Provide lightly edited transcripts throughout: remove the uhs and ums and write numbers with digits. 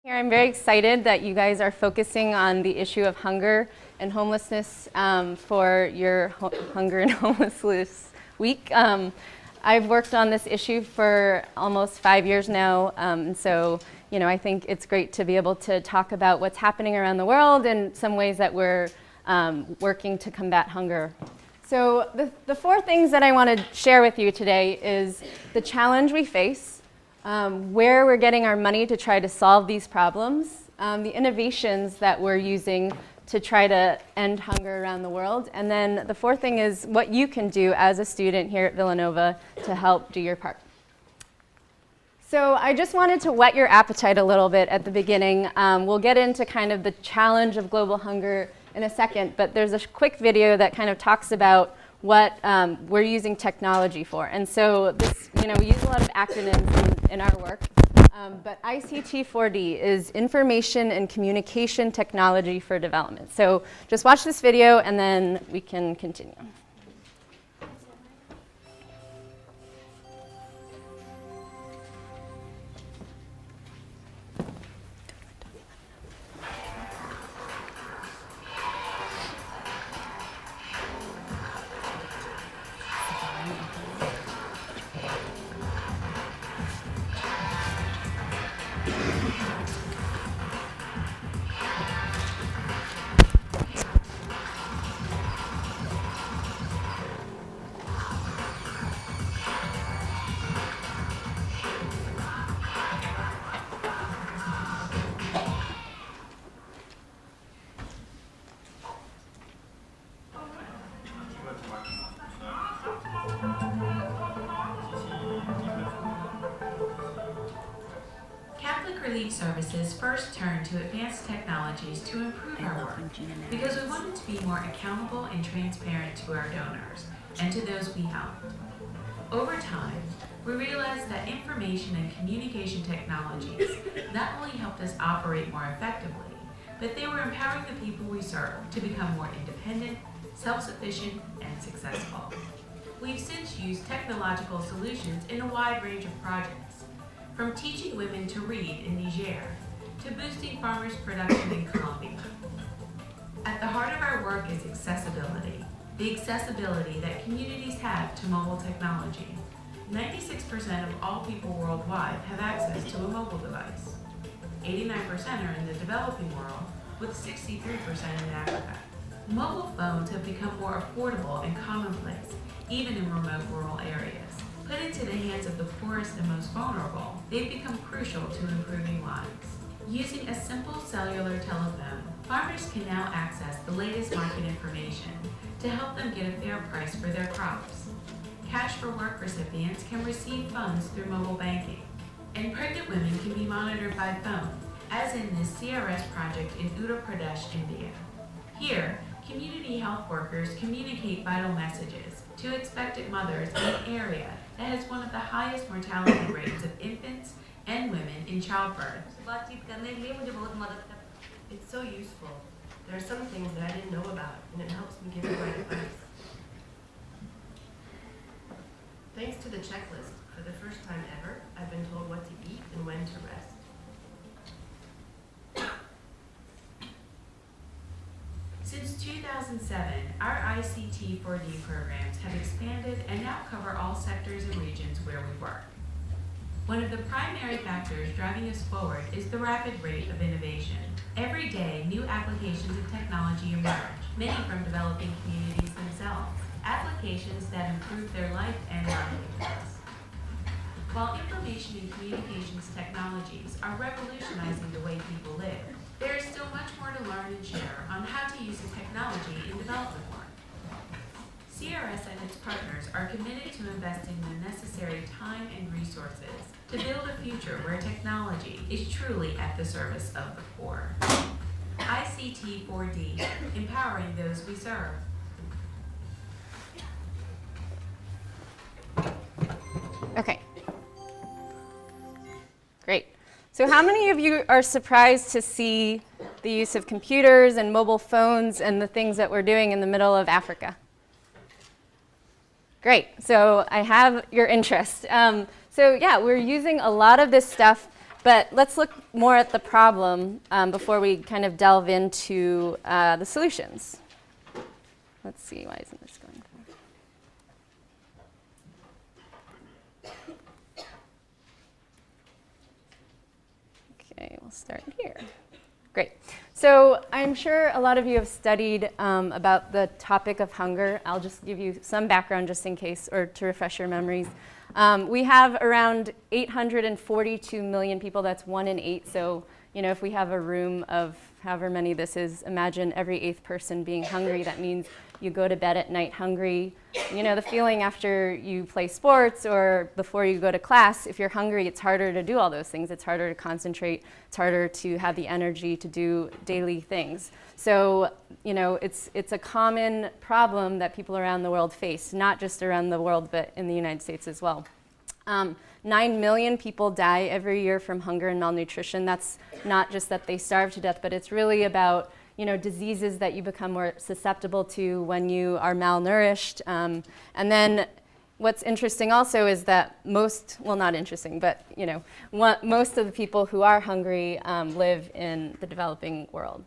Here, I'm very excited that you guys are focusing on the issue of hunger and homelessness for your Hunger and Homelessness Week. I've worked on this issue for almost 5 years now, and so I think it's great to be able to talk about what's happening around the world and some ways that we're working to combat hunger. So the 4 things that I want to share with you today is the challenge we face, where we're getting our money to try to solve these problems, the innovations that we're using to try to end hunger around the world, and then the 4th thing is what you can do as a student here at Villanova to help do your part. So I just wanted to whet your appetite a little bit at the beginning. We'll get into kind of the challenge of global hunger in a second, but there's a quick video that kind of talks about what we're using technology for. And so this, we use a lot of acronyms in our work, but ICT4D is Information and Communication Technology for Development. So just watch this video and then we can continue. Relief Services first turned to advanced technologies to improve our work because we wanted to be more accountable and transparent to our donors and to those we helped. Over time, we realized that information and communication technologies not only helped us operate more effectively, but they were empowering the people we serve to become more independent, self-sufficient, and successful. We've since used technological solutions in a wide range of projects, from teaching women to read in Niger, to boosting farmers' production in Colombia. At the heart of our work is accessibility, the accessibility that communities have to mobile technology. 96% of all people worldwide have access to a mobile device. 89% are in the developing world, with 63% in Africa. Mobile phones have become more affordable and commonplace, even in remote rural areas. Put into the hands of the poorest and most vulnerable, they've become crucial to improving lives. Using a simple cellular telephone, farmers can now access the latest market information to help them get a fair price for their crops. Cash for Work recipients can receive funds through mobile banking, and pregnant women can be monitored by phone, as in this CRS project in Uttar Pradesh, India. Here, community health workers communicate vital messages to expectant mothers in an area that has one of the highest mortality rates of infants and women in childbirth. It's so useful. There are some things that I didn't know about, and it helps me give the right advice. Thanks to the checklist, for the first time ever, I've been told what to eat and when to rest. Since 2007, our ICT4D programs have expanded and now cover all sectors and regions where we work. One of the primary factors driving us forward is the rapid rate of innovation. Every day, new applications of technology emerge, many from developing communities themselves, applications that improve their life and livelihoods. While information and communications technologies are revolutionizing the way people live, there is still much more to learn and share on how to use the technology in development work. CRS and its partners are committed to investing the necessary time and resources to build a future where technology is truly at the service of the poor. ICT4D, empowering those we serve. Okay. Great. So how many of you are surprised to see the use of computers and mobile phones and the things that we're doing in the middle of Africa? Great. So I have your interest. So yeah, we're using a lot of this stuff But let's look more at the problem before we kind of delve into the solutions. Let's see, why isn't this going for? Okay, we'll start here. Great. So I'm sure a lot of you have studied about the topic of hunger. I'll just give you some background just in case, or to refresh your memories. We have around 842 million people. That's 1 in 8. So, you know, if we have a room of however many this is, imagine every 8th person being hungry. That means you go to bed at night hungry. You know, the feeling after you play sports or before you go to class, if you're hungry, it's harder to do all those things. It's harder to concentrate. It's harder to have the energy to do daily things. So, you know, it's a common problem that people around the world face, not just around the world, but in the United States as well. 9 million people die every year from hunger and malnutrition. That's not just that they starve to death, but it's really about, you know, diseases that you become more susceptible to when you are malnourished. And then what's interesting also is that not interesting, but, you know, most of the people who are hungry live in the developing world.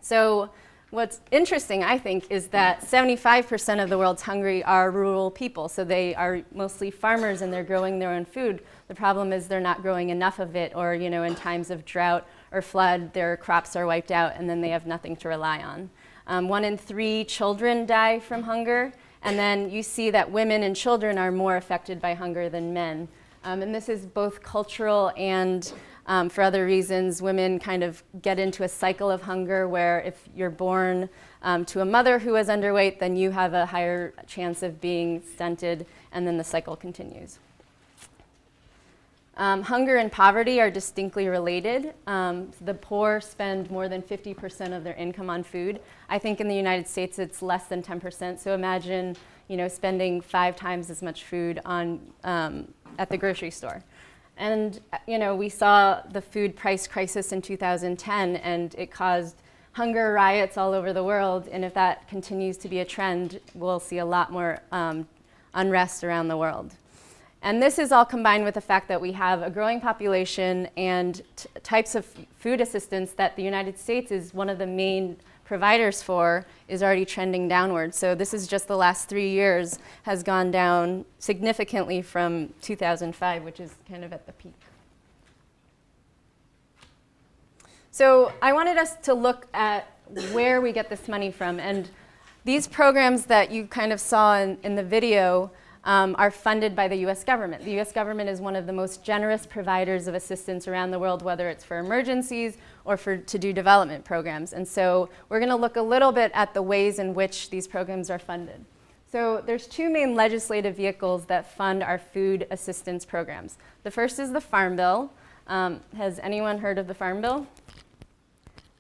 So what's interesting, I think, is that 75% of the world's hungry are rural people. So they are mostly farmers and they're growing their own food. The problem is they're not growing enough of it, or, you know, in times of drought or flood, their crops are wiped out and then they have nothing to rely on. 1 in 3 children die from hunger. And then you see that women and children are more affected by hunger than men. And this is both cultural and for other reasons. Women kind of get into a cycle of hunger where if you're born to a mother who is underweight, then you have a higher chance of being stunted, and then the cycle continues. Hunger and poverty are distinctly related. The poor spend more than 50% of their income on food. I think in the United States it's less than 10%. So imagine, you know, spending 5 times as much food on at the grocery store. And, you know, we saw the food price crisis in 2010, and it caused hunger riots all over the world. And if that continues to be a trend, we'll see a lot more unrest around the world. And this is all combined with the fact that we have a growing population and types of food assistance that the United States is one of the main providers for is already trending downward. So this is just the last 3 years has gone down significantly from 2005, which is kind of at the peak. So I wanted us to look at where we get this money from. And these programs that you kind of saw in the video are funded by the US government. The US government is one of the most generous providers of assistance around the world, whether it's for emergencies or to do development programs. And so we're going to look a little bit at the ways in which these programs are funded. So there's 2 main legislative vehicles that fund our food assistance programs. The first is the Farm Bill. Has anyone heard of the Farm Bill?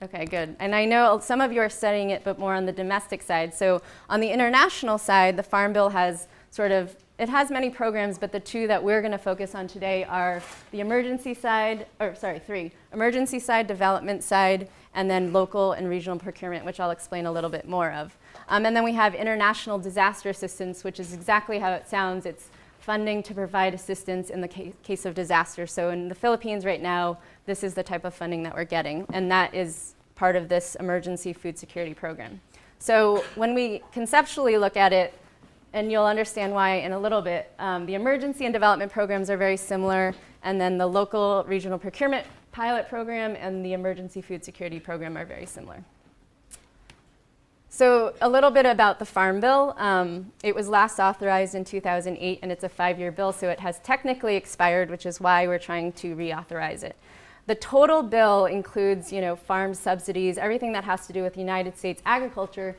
Okay, good. And I know some of you are studying it, but more on the domestic side. So on the international side, the Farm Bill has it has many programs, but the 2 that we're going to focus on today are the emergency side, 3, emergency side, development side, and then local and regional procurement, which I'll explain a little bit more of. And then we have international disaster assistance, which is exactly how it sounds. It's funding to provide assistance in the case of disaster. So in the Philippines right now, this is the type of funding that we're getting, and that is part of this emergency food security program. So when we conceptually look at it, and you'll understand why in a little bit, the emergency and development programs are very similar, and then the local regional procurement pilot program and the emergency food security program are very similar. So a little bit about the Farm Bill. It was last authorized in 2008, and it's a 5-year bill, so it has technically expired, which is why we're trying to reauthorize it. The total bill includes, you know, farm subsidies, everything that has to do with United States agriculture,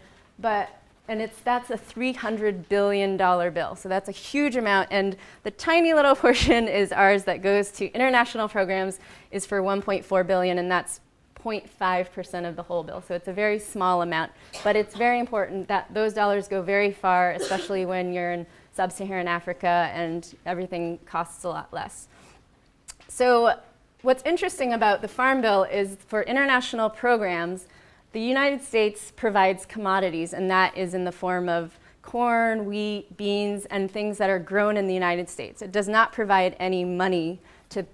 and that's a $300 billion bill. So that's a huge amount. And the tiny little portion is ours that goes to international programs is for $1.4 billion, and that's 0.5% of the whole bill. So it's a very small amount. But it's very important that those dollars go very far, especially when you're in sub-Saharan Africa and everything costs a lot less. So what's interesting about the Farm Bill is for international programs, the United States provides commodities, and that is in the form of corn, wheat, beans, and things that are grown in the United States. It does not provide any money to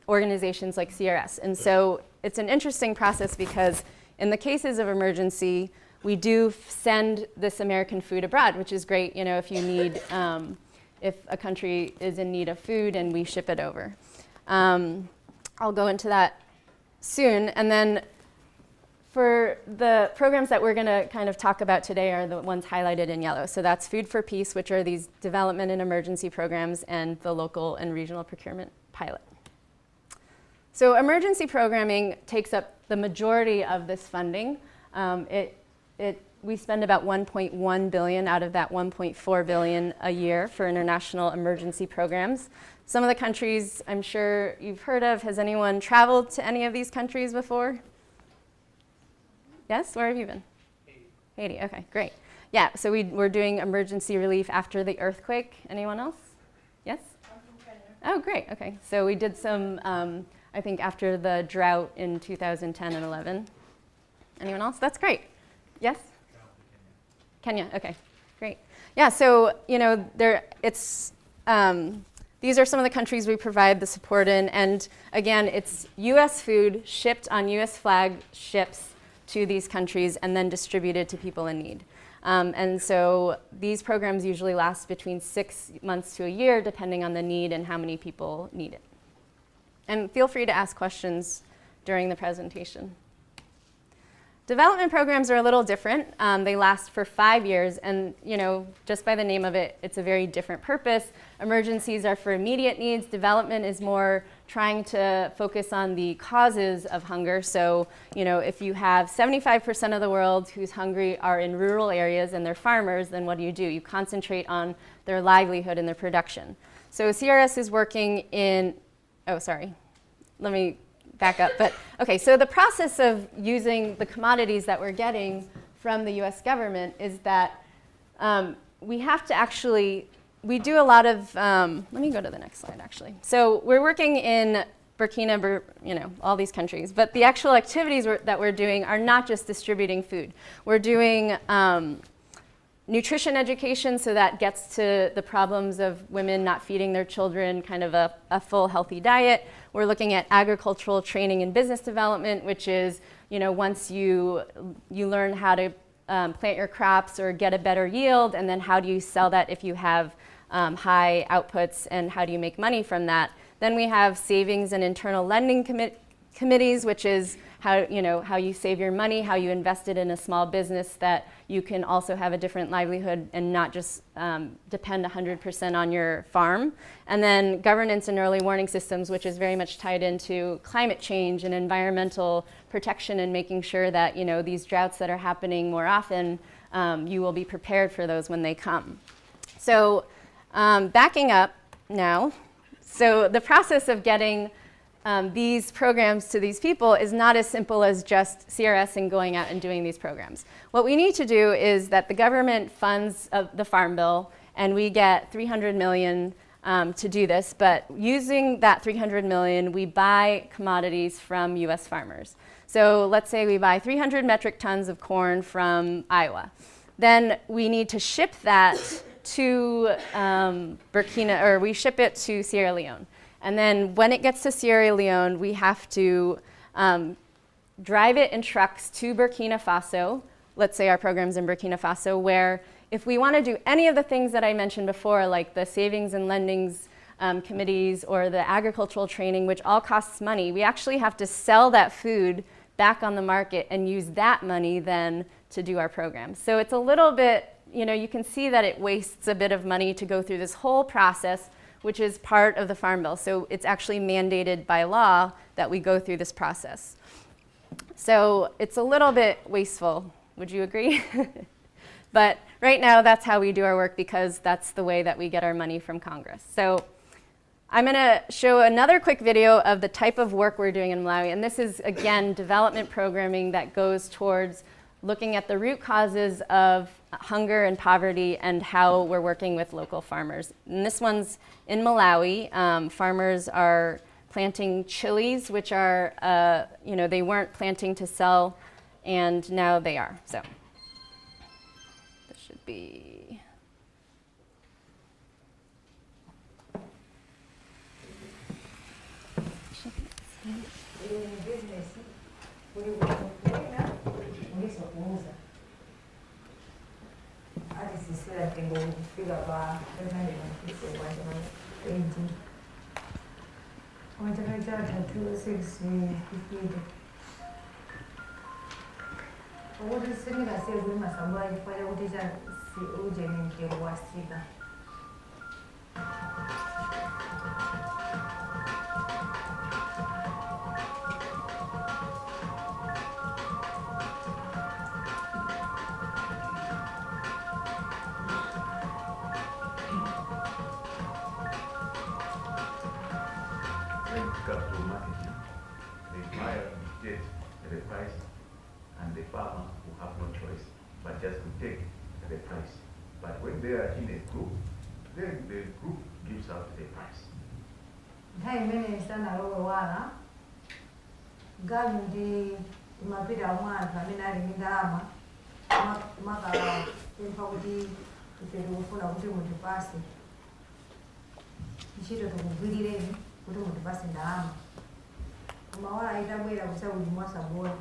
organizations like CRS. And so it's an interesting process because in the cases of emergency, we do send this American food abroad, which is great, you know, if you need, if a country is in need of food and we ship it over. I'll go into that soon. And then for the programs that we're going to kind of talk about today are the ones highlighted in yellow. So that's Food for Peace, which are these development and emergency programs, and the local and regional procurement pilot. So emergency programming takes up the majority of this funding. We spend about 1.1 billion out of that 1.4 billion a year for international emergency programs. Some of the countries I'm sure you've heard of. Has anyone traveled to any of these countries before? Yes, where have you been? Haiti, okay, great. Yeah, so we're doing emergency relief after the earthquake. Anyone else? Yes? I'm from Kenya. Oh, great, okay. So we did some, I think after the drought in 2010 and 11. Anyone else? That's great. Yes? Kenya, okay, great. Yeah, so, you know, these are some of the countries we provide the support in, and again, it's US food shipped on US flag ships to these countries and then distributed to people in need. And so these programs usually last between 6 months to a year, depending on the need and how many people need it. And feel free to ask questions during the presentation. Development programs are a little different. They last for 5 years, and you know, just by the name of it, it's a very different purpose. Emergencies are for immediate needs. Development is more trying to focus on the causes of hunger. So, you know, if you have 75% of the world who's hungry are in rural areas and they're farmers, then what do? You concentrate on their livelihood and their production. So CRS is working in, let me back up. But okay, so the process of using the commodities that we're getting from the US government is that we have to actually, we do a lot of, let me go to the next slide actually. So we're working in Burkina, you know, all these countries, but the actual activities that we're doing are not just distributing food. We're doing nutrition education, so that gets to the problems of women not feeding their children kind of a full healthy diet. We're looking at agricultural training and business development, which is, you know, once you learn how to plant your crops or get a better yield, and then how do you sell that if you have high outputs, and how do you make money from that. Then we have savings and internal lending committees, which is how you save your money, how you invest it in a small business that you can also have a different livelihood and not just depend 100% on your farm. And then governance and early warning systems, which is very much tied into climate change and environmental protection, and making sure that, you know, these droughts that are happening more often, you will be prepared for those when they come. So backing up now, so the process of getting these programs to these people is not as simple as just CRS and going out and doing these programs. What we need to do is that the government funds the Farm Bill, and we get $300 million to do this, but using that $300 million, we buy commodities from US farmers. So let's say we buy 300 metric tons of corn from Iowa. Then we need to ship that to Burkina, or we ship it to Sierra Leone. And then when it gets to Sierra Leone, we have to drive it in trucks to Burkina Faso. Let's say our program's in Burkina Faso, where if we want to do any of the things that I mentioned before, like the savings and lendings committees or the agricultural training, which all costs money, we actually have to sell that food back on the market and use that money then to do our program. So it's a little bit, you know, you can see that it wastes a bit of money to go through this whole process, which is part of the Farm Bill. So it's actually mandated by law that we go through this process. So it's a little bit wasteful, would you agree? But right now, that's how we do our work, because that's the way that we get our money from Congress. So I'm gonna show another quick video of the type of work we're doing in Malawi. And this is, again, development programming that goes towards looking at the root causes of hunger and poverty and how we're working with local farmers. And this one's in Malawi. Farmers are planting chilies, which are, you know, they weren't planting to sell, and now they are. So this should be. business kulikwena ungiso kuuza hadi sisira tengo kufika pa 550 kwa jamani 20 wametarajia 2650 wote sini kasi kulima sambwa ifanya kutisha si uje ni mjengo wa sika Capital marketing, the buyer dictates the price and the farmer will have no choice but just to take the price. But when they are in a group, then the group gives out the price. Hai mene sana rowe wala gamu di mapira mwanza minari mindama maka impa kuti ifedufuna kuti mutipasi nchito tukugwirireni kuti mutipasi ndalama koma wala itabwera kusa ulimwasa bora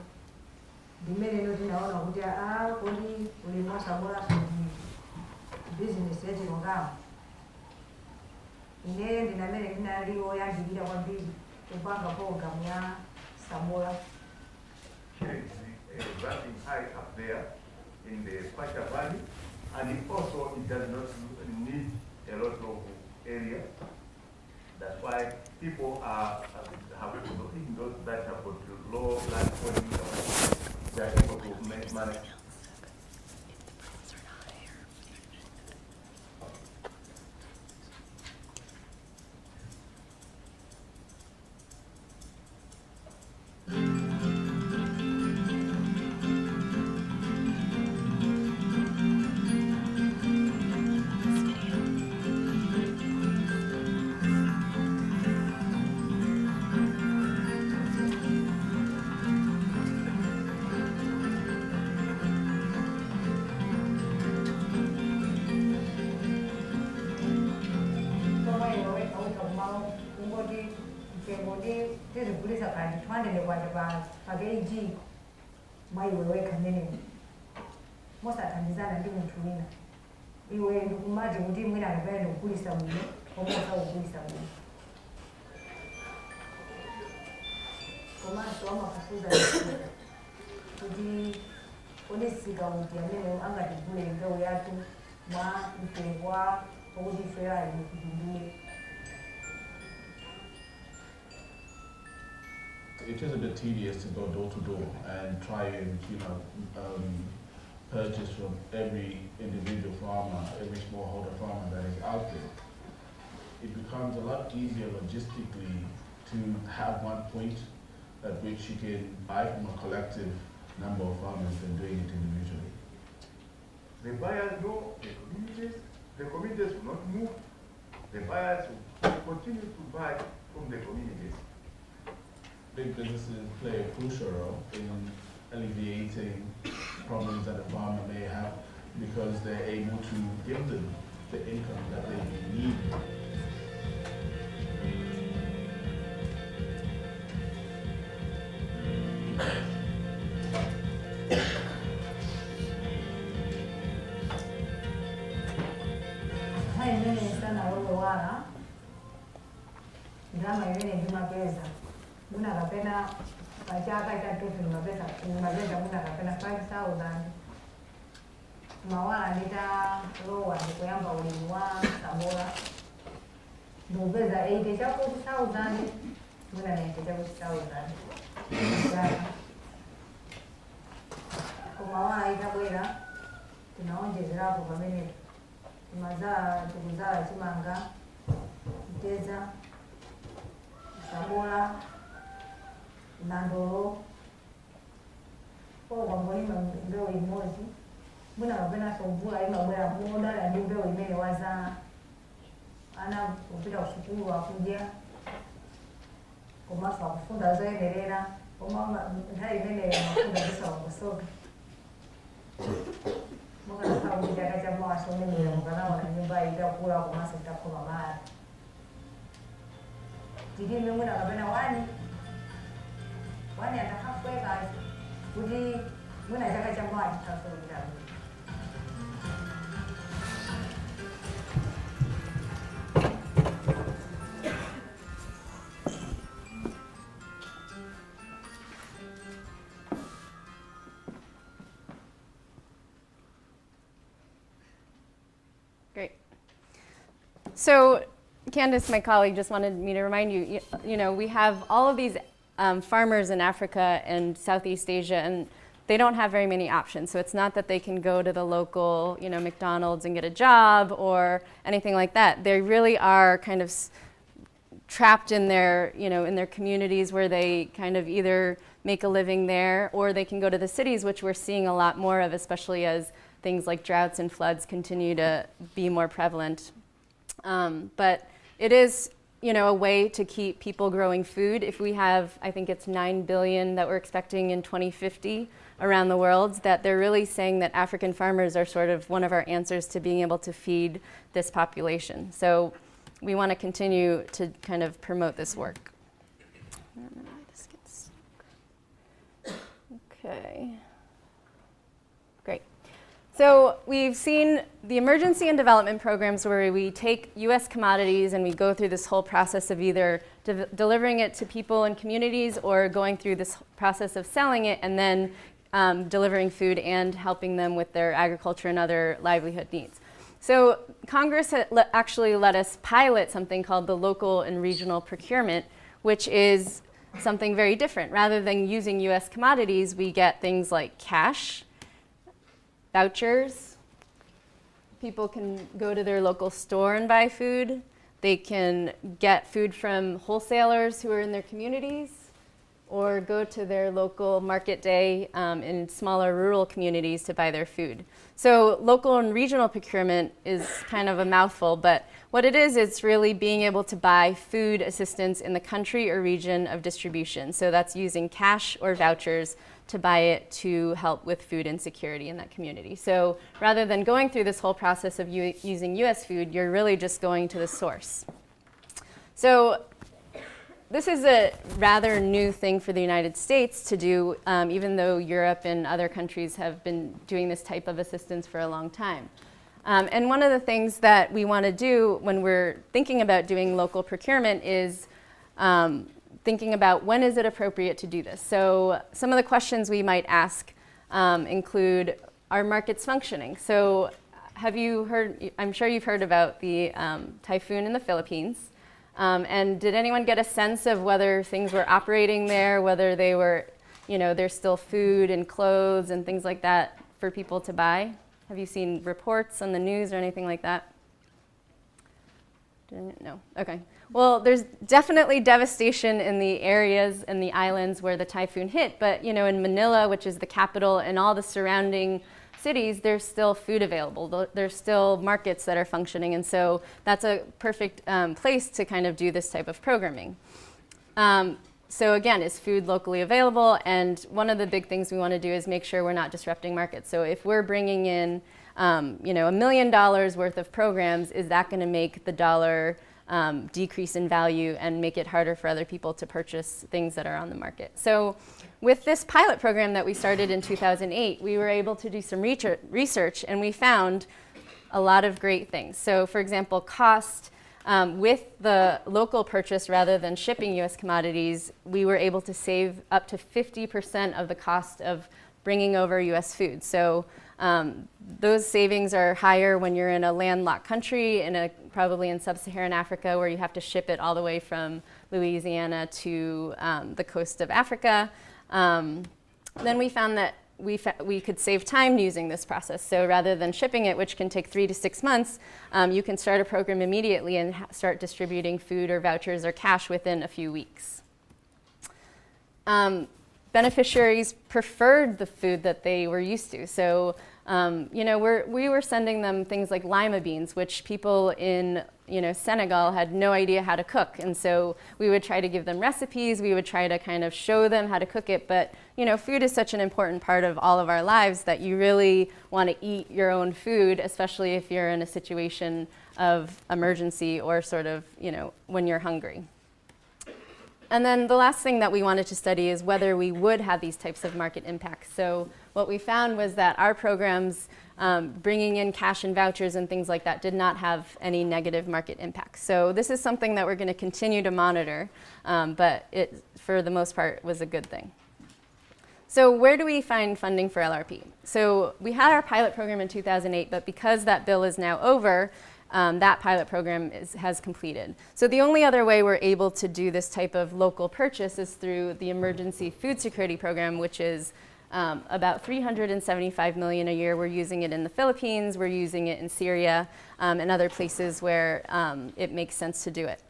ndimene noti naona kuti kodi ulimwasa bora kuti business yachilungamo ine ndinamene ndinaliwo yandikira kwambiri kupanga program ya Samola. Here is running high up there in the Kwacha Valley, and it also it does not need a lot of area. That's why people have in those that have got low land income, they are able to make money. Pageji mai wewe kamene mosa tanizana ndi munthu wina iwe ndikumaje kuti mwina akapenda kukulisa muno komosa kukulisa muno komanso amafufuza kuti onesika kuti amene angatigule mbewu yathu mwa mtengwa okuti ife ali mukutindule. It is a bit tedious to go door to door and try and, purchase from every individual farmer, every smallholder farmer that is out there. It becomes a lot easier logistically to have one point at which you can buy from a collective number of farmers than doing it individually. The buyers know the communities will not move. The buyers will continue to buy from the communities. Big businesses play a crucial role in alleviating problems that a farmer may have because they're able to give them the income that they need. Hai mene sana wewe wala ndama yene ndima pesa muna kapena pachaka chatutu nimapesa muna kapena 5,000 mawala nita lowa ndikuyamba ulimi wa Samola ndupeza 80 cha 40,000 muna 90 cha 40,000 kumawala itabwera tinaonjezerapo pamene tikuzala chimanga mteza Samola nandolo kwa mwalima mbewu imodzi muna kapena somvula imabwera modala ndi mbewu imene wazala ana kupita kusukulu akudya komanso akufunda zoyenerera koma nthawi imene mafunda zisawangosoka mukanakhala kuti chaka cha mawaso unemera mukanaona nyumba itakula komanso itakhoma mala tilime mwina kapena 1 wanaenda halfway guys kuti mwina chaka chamwali tasolera. Great. So Candace, my colleague, just wanted me to remind you, we have all of these farmers in Africa and Southeast Asia, and they don't have very many options. So it's not that they can go to the local, McDonald's and get a job or anything like that. They really are kind of trapped in their, in their communities where they kind of either make a living there or they can go to the cities, which we're seeing a lot more of, especially as things like droughts and floods continue to be more prevalent. But it is, a way to keep people growing food. If we have, I think it's 9 billion that we're expecting in 2050 around the world, that they're really saying that African farmers are sort of one of our answers to being able to feed this population. So we want to continue to kind of promote this work. I don't know why this gets stuck. Okay. Great. So we've seen the emergency and development programs where we take US commodities and we go through this whole process of either delivering it to people and communities or going through this process of selling it and then delivering food and helping them with their agriculture and other livelihood needs. So Congress actually let us pilot something called the local and regional procurement, which is something very different. Rather than using US commodities, we get things like cash, vouchers. People can go to their local store and buy food. They can get food from wholesalers who are in their communities or go to their local market day in smaller rural communities to buy their food. So local and regional procurement is kind of a mouthful, but what it is, it's really being able to buy food assistance in the country or region of distribution. So that's using cash or vouchers to buy it to help with food insecurity in that community. So rather than going through this whole process of using US food, you're really just going to the source. So this is a rather new thing for the United States to do, even though Europe and other countries have been doing this type of assistance for a long time. And one of the things that we want to do when we're thinking about doing local procurement is thinking about when is it appropriate to do this. So some of the questions we might ask include, are markets functioning? So have you heard, I'm sure you've heard about the typhoon in the Philippines. And did anyone get a sense of whether things were operating there, whether they were, there's still food and clothes and things like that for people to buy? Have you seen reports on the news or anything like that? No, okay. Well, there's definitely devastation in the areas and the islands where the typhoon hit, but in Manila, which is the capital, and all the surrounding cities, there's still food available. There's still markets that are functioning, and so that's a perfect place to kind of do this type of programming. So again, is food locally available? And one of the big things we want to do is make sure we're not disrupting markets. So if we're bringing in, $1 million worth of programs, is that going to make the dollar decrease in value and make it harder for other people to purchase things that are on the market? So with this pilot program that we started in 2008, we were able to do some research, and we found a lot of great things. So for example, cost. With the local purchase rather than shipping US commodities, we were able to save up to 50% of the cost of bringing over US food. So those savings are higher when you're in a landlocked country, probably in sub-Saharan Africa, where you have to ship it all the way from Louisiana to the coast of Africa. Then we found that we could save time using this process. So rather than shipping it, which can take 3 to 6 months, you can start a program immediately and start distributing food or vouchers or cash within a few weeks. Beneficiaries preferred the food that they were used to. So we were sending them things like lima beans, which people in Senegal had no idea how to cook. And so we would try to give them recipes, we would try to kind of show them how to cook it. But food is such an important part of all of our lives that you really want to eat your own food, especially if you're in a situation of emergency or sort of, when you're hungry. And then the last thing that we wanted to study is whether we would have these types of market impacts. So what we found was that our programs, bringing in cash and vouchers and things like that, did not have any negative market impacts. So this is something that we're going to continue to monitor, but it, for the most part, was a good thing. So where do we find funding for LRP? So we had our pilot program in 2008, but because that bill is now over, that pilot program has completed. So the only other way we're able to do this type of local purchase is through the Emergency Food Security Program, which is about $375 million a year. We're using it in the Philippines, we're using it in Syria, and other places where it makes sense to do it.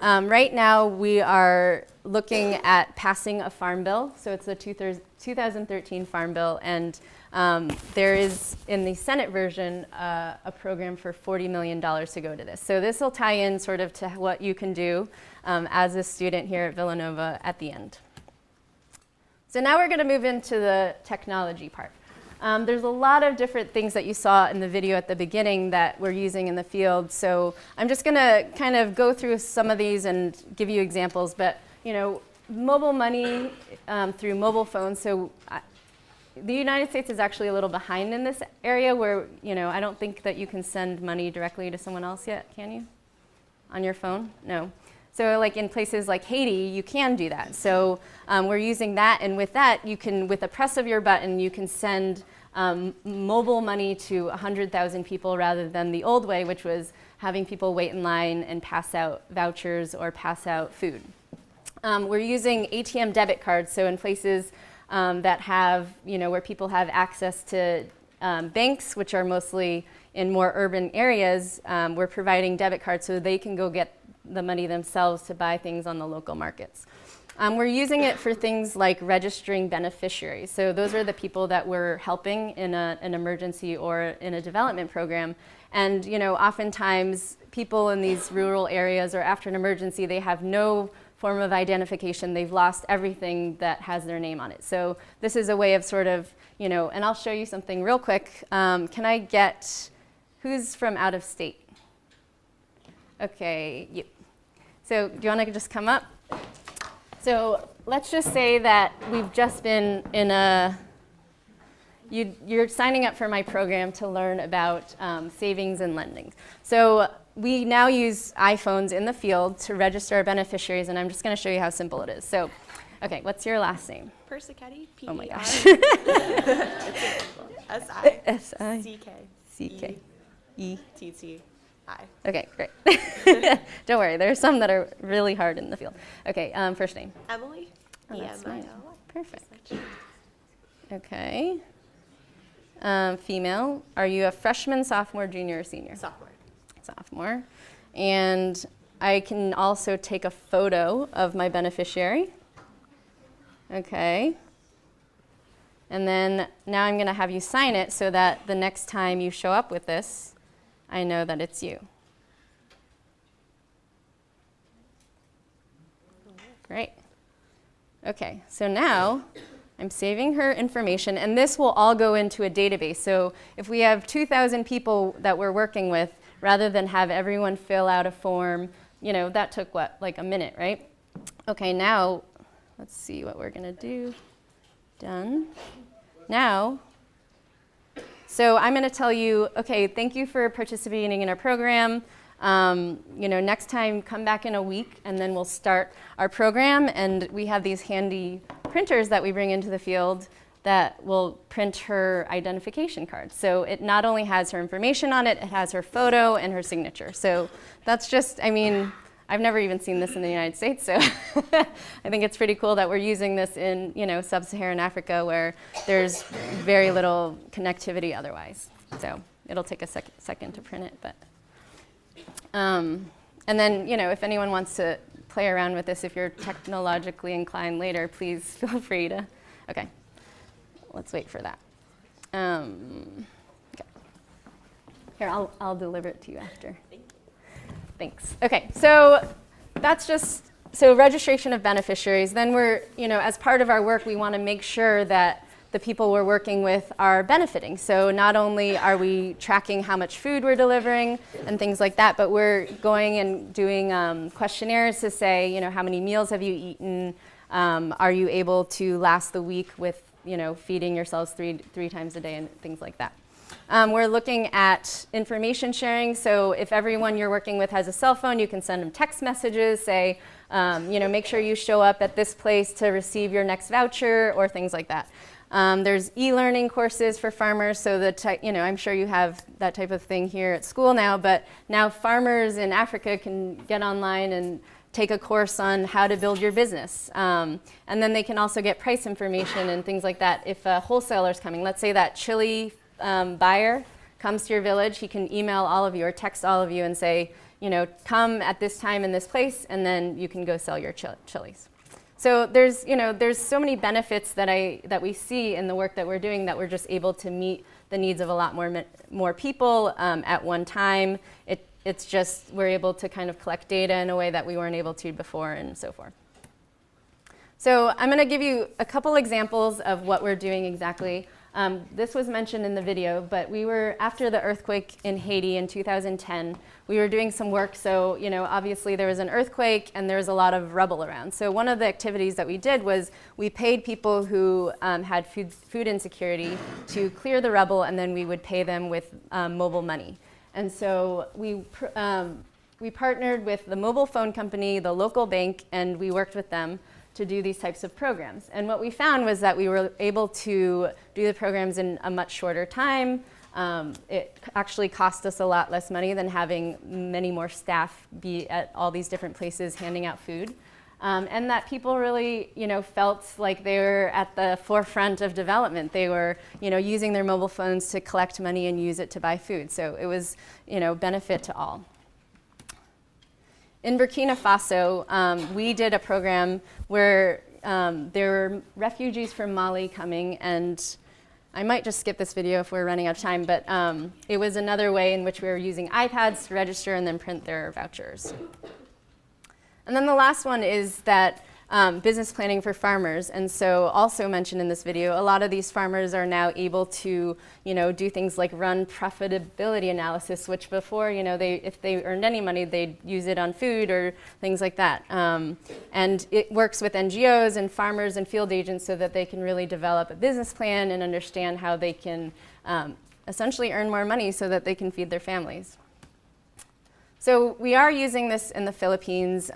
Right now, we are looking at passing a farm bill. So it's a 2013 farm bill, and there is, in the Senate version, a program for $40 million to go to this. So this will tie in sort of to what you can do as a student here at Villanova at the end. So now we're going to move into the technology part. There's a lot of different things that you saw in the video at the beginning that we're using in the field. So I'm just going to kind of go through some of these and give you examples. But you know, mobile money through mobile phones. So the United States is actually a little behind in this area where, you know, I don't think that you can send money directly to someone else yet, can you? On your phone? No. So like in places like Haiti, you can do that. So we're using that, and with that, you can, with a press of your button, you can send mobile money to 100,000 people rather than the old way, which was having people wait in line and pass out vouchers or pass out food. We're using ATM debit cards, so in places that have, you know, where people have access to banks, which are mostly in more urban areas, we're providing debit cards so they can go get the money themselves to buy things on the local markets. We're using it for things like registering beneficiaries. So those are the people that we're helping in an emergency or in a development program. And you know, oftentimes people in these rural areas or after an emergency, they have no form of identification. They've lost everything that has their name on it. So this is a way of sort of, you know, and I'll show you something real quick. Can I get, who's from out of state? Okay, you. So do you want to just come up? So let's just say that we've just been in a, you're signing up for my program to learn about savings and lending. So we now use iPhones in the field to register our beneficiaries, and I'm just going to show you how simple it is. So, okay, what's your last name? Persichetti, P-E-R. Oh my gosh. S-I-C-K-E-T-T-I. Okay, great. Don't worry, there are some that are really hard in the field. Okay, first name. Emily. Oh, that's nice. Perfect. Okay. Female. Are you a freshman, sophomore, junior, or senior? Sophomore. Sophomore. And I can also take a photo of my beneficiary. Okay. And then now I'm going to have you sign it so that the next time you show up with this, I know that it's you. Great. Okay, so now I'm saving her information, and this will all go into a database. So if we have 2,000 people that we're working with, rather than have everyone fill out a form, you know, that took what, like a minute, right? Okay, now let's see what we're gonna do. Done. Now, so I'm going to tell you, okay, thank you for participating in our program. You know, next time come back in a week, and then we'll start our program. And we have these handy printers that we bring into the field that will print her identification card. So it not only has her information on it, it has her photo and her signature. So that's just, I mean, I've never even seen this in the United States, so I think it's pretty cool that we're using this in, you know, sub-Saharan Africa where there's very little connectivity otherwise. So it'll take a second to print it, but. And then, you know, if anyone wants to play around with this, if you're technologically inclined later, please feel free to. Okay, let's wait for that. Okay. Here, I'll deliver it to you after. Thanks. Okay, so that's just, so registration of beneficiaries. Then we're, you know, as part of our work, we want to make sure that the people we're working with are benefiting. So not only are we tracking how much food we're delivering and things like that, but we're going and doing questionnaires to say, you know, how many meals have you eaten? Are you able to last the week with, you know, feeding yourselves three times a day and things like that. We're looking at information sharing. So if everyone you're working with has a cell phone, you can send them text messages, say, you know, make sure you show up at this place to receive your next voucher or things like that. There's e-learning courses for farmers, so that, you know, I'm sure you have that type of thing here at school now, but now farmers in Africa can get online and take a course on how to build your business. And then they can also get price information and things like that. If a wholesaler's coming, let's say that chili buyer comes to your village, he can email all of you or text all of you and say, you know, come at this time in this place, and then you can go sell your chilies. So there's, you know, there's so many benefits that we see in the work that we're doing, that we're just able to meet the needs of a lot more people at one time. It's just we're able to kind of collect data in a way that we weren't able to before, and so forth. So I'm going to give you a couple examples of what we're doing exactly. This was mentioned in the video, but we were, after the earthquake in Haiti in 2010, we were doing some work. So, you know, obviously there was an earthquake and there was a lot of rubble around. So one of the activities that we did was we paid people who had food insecurity to clear the rubble, and then we would pay them with mobile money. And so we partnered with the mobile phone company, the local bank, and we worked with them to do these types of programs. And what we found was that we were able to do the programs in a much shorter time. It actually cost us a lot less money than having many more staff be at all these different places handing out food. And that people really, you know, felt like they were at the forefront of development. They were, you know, using their mobile phones to collect money and use it to buy food. So it was, you know, benefit to all. In Burkina Faso, we did a program where there were refugees from Mali coming, and I might just skip this video if we're running out of time, but it was another way in which we were using iPads to register and then print their vouchers. And then the last one is that business planning for farmers. And so also mentioned in this video, a lot of these farmers are now able to, you know, do things like run profitability analysis, which before, you know, if they earned any money, they'd use it on food or things like that. And it works with NGOs and farmers and field agents so that they can really develop a business plan and understand how they can essentially earn more money so that they can feed their families. So we are using this in the Philippines.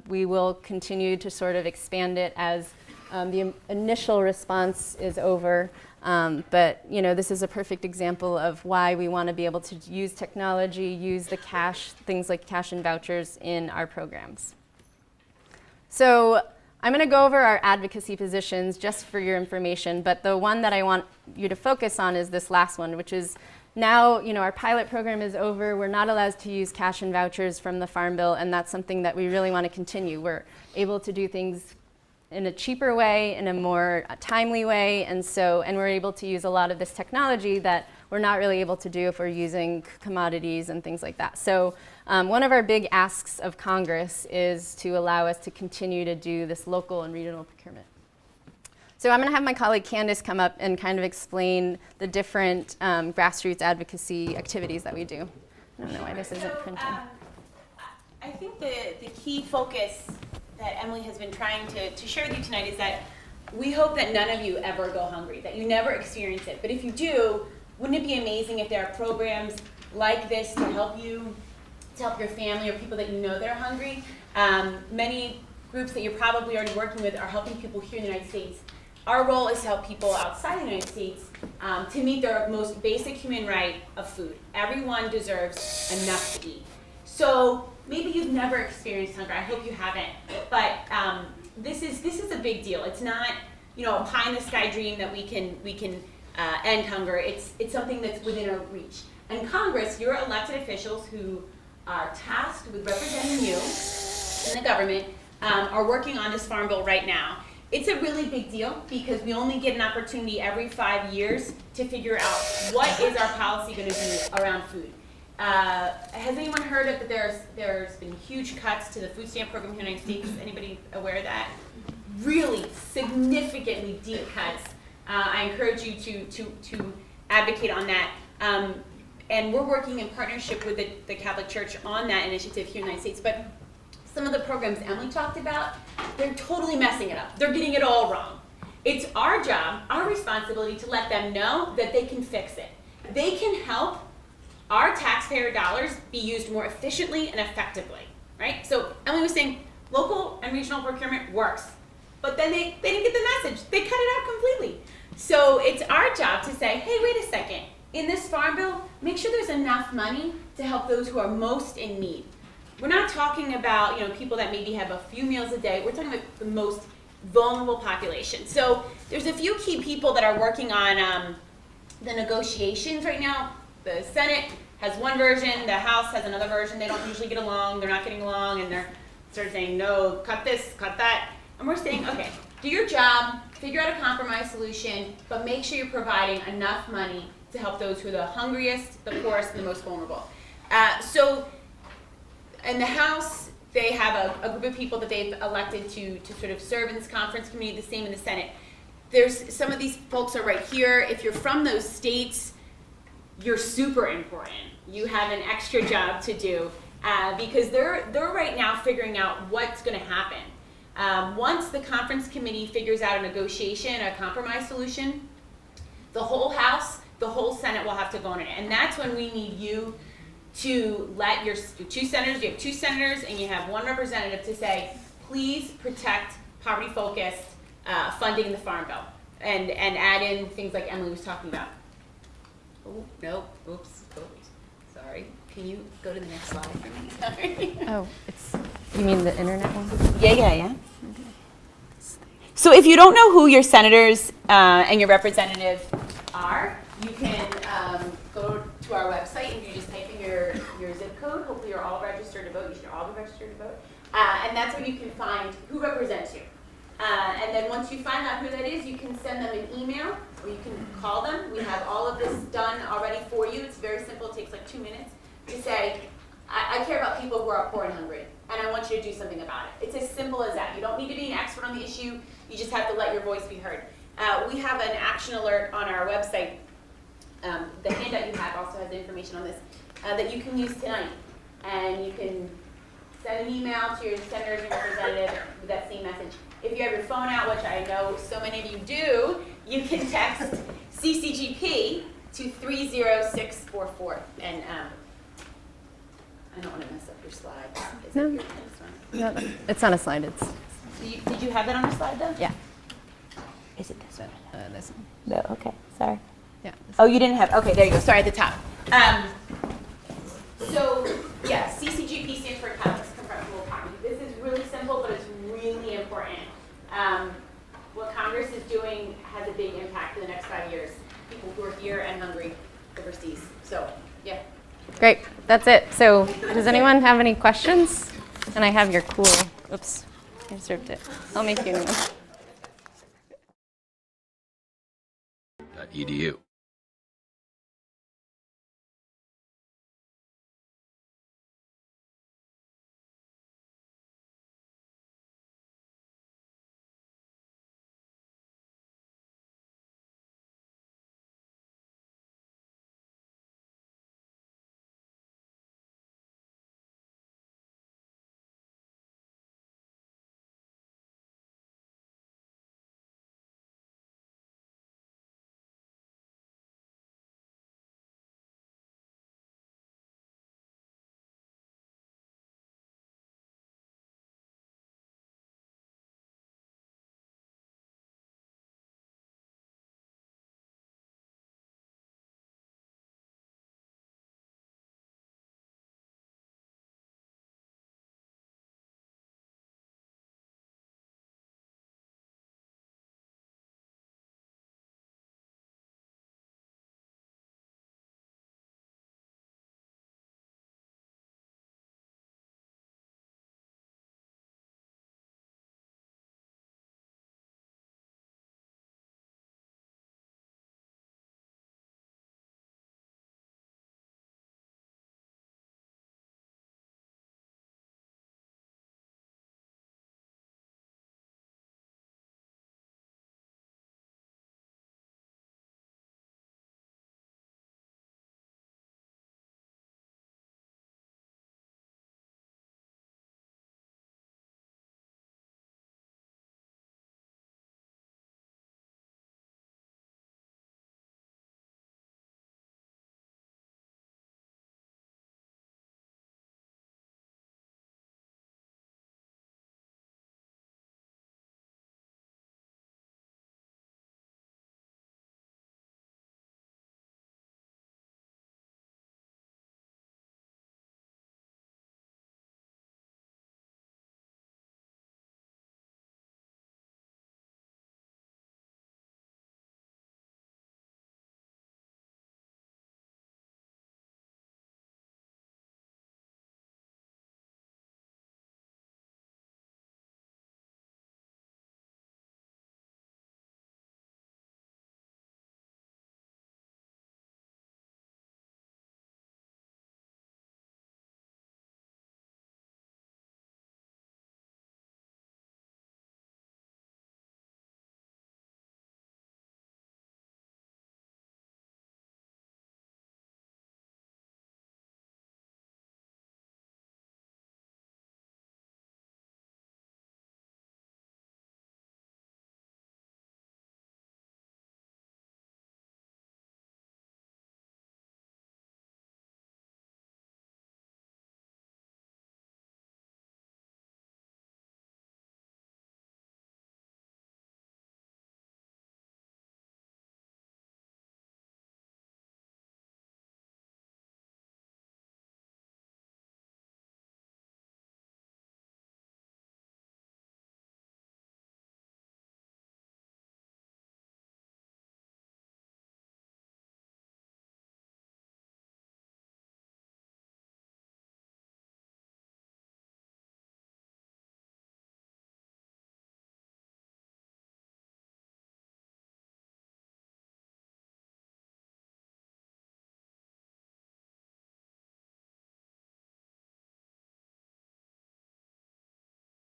We will continue to sort of expand it as the initial response is over. But you know, this is a perfect example of why we want to be able to use technology, use the cash, things like cash and vouchers in our programs. So I'm going to go over our advocacy positions just for your information, but the one that I want you to focus on is this last one, which is now, you know, our pilot program is over. We're not allowed to use cash and vouchers from the Farm Bill, and that's something that we really want to continue. We're able to do things in a cheaper way, in a more timely way, and we're able to use a lot of this technology that we're not really able to do if we're using commodities and things like that. So one of our big asks of Congress is to allow us to continue to do this local and regional procurement. So I'm going to have my colleague Candace come up and kind of explain the different grassroots advocacy activities that we do. I don't know why this isn't printed. I think the key focus that Emily has been trying to share with you tonight is that we hope that none of you ever go hungry, that you never experience it. But if you do, wouldn't it be amazing if there are programs like this to help you, to help your family or people that you know that are hungry? Many groups that you're probably already working with are helping people here in the United States. Our role is to help people outside the United States to meet their most basic human right of food. Everyone deserves enough to eat. So maybe you've never experienced hunger. I hope you haven't. But this is a big deal. It's not, you know, a pie in the sky dream that we can end hunger. It's something that's within our reach. And Congress, your elected officials who are tasked with representing you in the government, are working on this Farm Bill right now. It's a really big deal because we only get an opportunity every 5 years to figure out what is our policy going to be around food. Has anyone heard of that there's been huge cuts to the food stamp program here in the United States? Anybody aware of that? Really significantly deep cuts. I encourage you to advocate on that. And we're working in partnership with the Catholic Church on that initiative here in the United States. But some of the programs Emily talked about, they're totally messing it up. They're getting it all wrong. It's our job, our responsibility to let them know that they can fix it. They can help our taxpayer dollars be used more efficiently and effectively, right? So Emily was saying local and regional procurement works, but then they didn't get the message. They cut it out completely. So it's our job to say, hey, wait a second. In this farm bill, make sure there's enough money to help those who are most in need. We're not talking about people that maybe have a few meals a day. We're talking about the most vulnerable population. So there's a few key people that are working on the negotiations right now. The Senate has one version, the House has another version. They don't usually get along, they're not getting along, and they're sort of saying, no, cut this, cut that. And we're saying, okay, do your job, figure out a compromise solution, but make sure you're providing enough money to help those who are the hungriest, the poorest, and the most vulnerable. So in the House, they have a group of people that they've elected to sort of serve in this conference committee, the same in the Senate. There's some of these folks are right here. If you're from those states, you're super important. You have an extra job to do because they're right now figuring out what's going to happen. Once the conference committee figures out a negotiation, a compromise solution, the whole House, the whole Senate will have to go on it. And that's when we need you to let your two senators, you have two senators and you have one representative to say, please protect poverty-focused funding in the Farm Bill and add in things like Emily was talking about. Oh, no, oops, sorry. Can you go to the next slide for me? Sorry. Oh, you mean the internet one? Yeah. So if you don't know who your senators and your representative are, you can go to our website and you just type in your zip code. Hopefully you're all registered to vote. You should all be registered to vote. And that's where you can find who represents you. And then once you find out who that is, you can send them an email or you can call them. We have all of this done already for you. It's very simple. It takes like 2 minutes to say, I care about people who are poor and hungry, and I want you to do something about it. It's as simple as that. You don't need to be an expert on the issue. You just have to let your voice be heard. We have an action alert on our website. The handout you have also has information on this that you can use tonight. And you can send an email to your senators and representative with that same message. If you have your phone out, which I know so many of you do, you can text CCGP to 30644. And I don't want to mess up your slides. Is No. it your next one? No, it's not a slide. Did you have that on the slide though? Yeah. Is it this one? This one. No, okay, sorry. Yeah. Oh, you didn't have, okay, there you go, sorry, at the top. So, yeah, CCGP stands for Confront Global Poverty. This is really simple, but it's really important. What Congress is doing has a big impact in the next 5 years. People who are here and hungry overseas. So, yeah. Great. That's it. So does anyone have any questions? And I have your cool, oops, I usurped it. I'll make you a new one. .edu.